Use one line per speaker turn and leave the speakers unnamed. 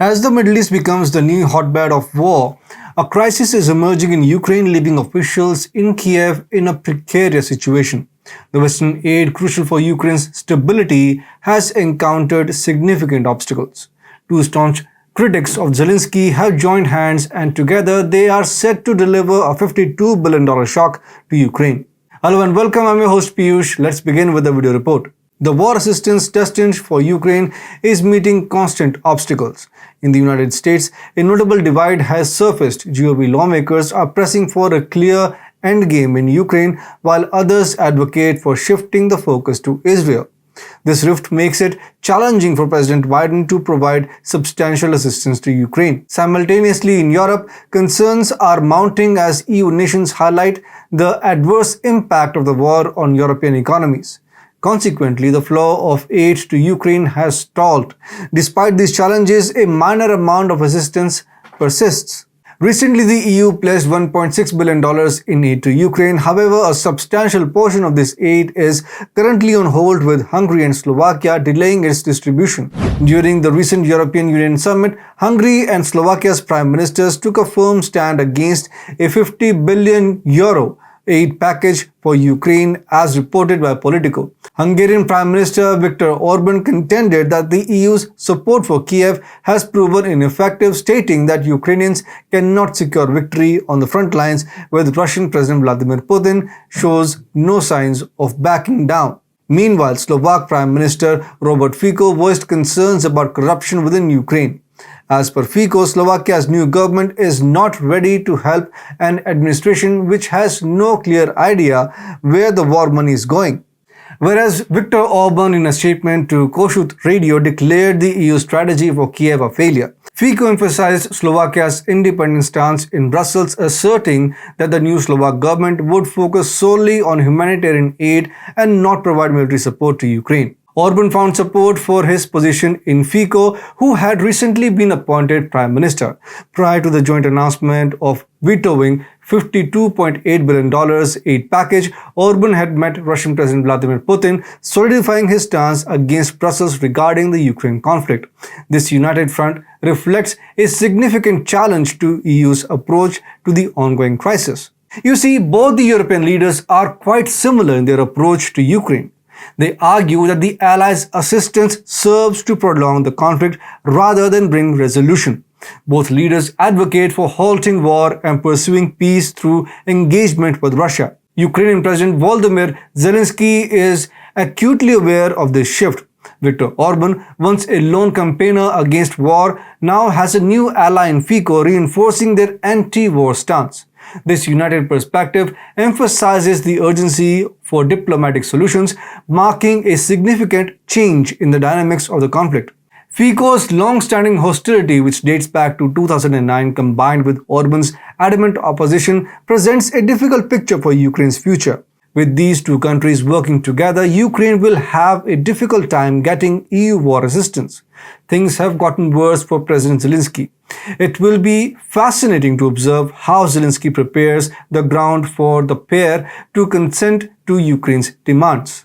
As the Middle East becomes the new hotbed of war, a crisis is emerging in Ukraine, leaving officials in Kiev in a precarious situation. The Western aid crucial for Ukraine's stability has encountered significant obstacles. Two staunch critics of Zelensky have joined hands, and together they are set to deliver a $52 billion shock to Ukraine. Hello and welcome, I'm your host Piyush. Let's begin with the video report. The war assistance destined for Ukraine is meeting constant obstacles. In the United States, a notable divide has surfaced. GOP lawmakers are pressing for a clear endgame in Ukraine, while others advocate for shifting the focus to Israel. This rift makes it challenging for President Biden to provide substantial assistance to Ukraine. Simultaneously, in Europe, concerns are mounting as EU nations highlight the adverse impact of the war on European economies. Consequently, the flow of aid to Ukraine has stalled. Despite these challenges, a minor amount of assistance persists. Recently, the EU pledged $1.6 billion in aid to Ukraine. However, a substantial portion of this aid is currently on hold, with Hungary and Slovakia delaying its distribution. During the recent European Union summit, Hungary and Slovakia's prime ministers took a firm stand against a €50 billion aid package for Ukraine, as reported by Politico. Hungarian Prime Minister Viktor Orban contended that the EU's support for Kiev has proven ineffective, stating that Ukrainians cannot secure victory on the front lines, with Russian President Vladimir Putin shows no signs of backing down. Meanwhile, Slovak Prime Minister Robert Fico voiced concerns about corruption within Ukraine. As per Fico, Slovakia's new government is not ready to help an administration which has no clear idea where the war money is going. Whereas Viktor Orban, in a statement to Kossuth Radio, declared the EU strategy for Kiev a failure. Fico emphasized Slovakia's independent stance in Brussels, asserting that the new Slovak government would focus solely on humanitarian aid and not provide military support to Ukraine. Orban found support for his position in Fico, who had recently been appointed prime minister. Prior to the joint announcement of vetoing $52.8 billion aid package, Orban had met Russian President Vladimir Putin, solidifying his stance against Brussels regarding the Ukraine conflict. This united front reflects a significant challenge to EU's approach to the ongoing crisis. You see, both the European leaders are quite similar in their approach to Ukraine. They argue that the Allies' assistance serves to prolong the conflict rather than bring resolution. Both leaders advocate for halting war and pursuing peace through engagement with Russia. Ukrainian President Volodymyr Zelensky is acutely aware of this shift. Viktor Orban, once a lone campaigner against war, now has a new ally in Fico, reinforcing their anti-war stance. This united perspective emphasizes the urgency for diplomatic solutions, marking a significant change in the dynamics of the conflict. Fico's long-standing hostility, which dates back to 2009, combined with Orban's adamant opposition, presents a difficult picture for Ukraine's future. With these two countries working together, Ukraine will have a difficult time getting EU war assistance. Things have gotten worse for President Zelensky. It will be fascinating to observe how Zelensky prepares the ground for the pair to consent to Ukraine's demands.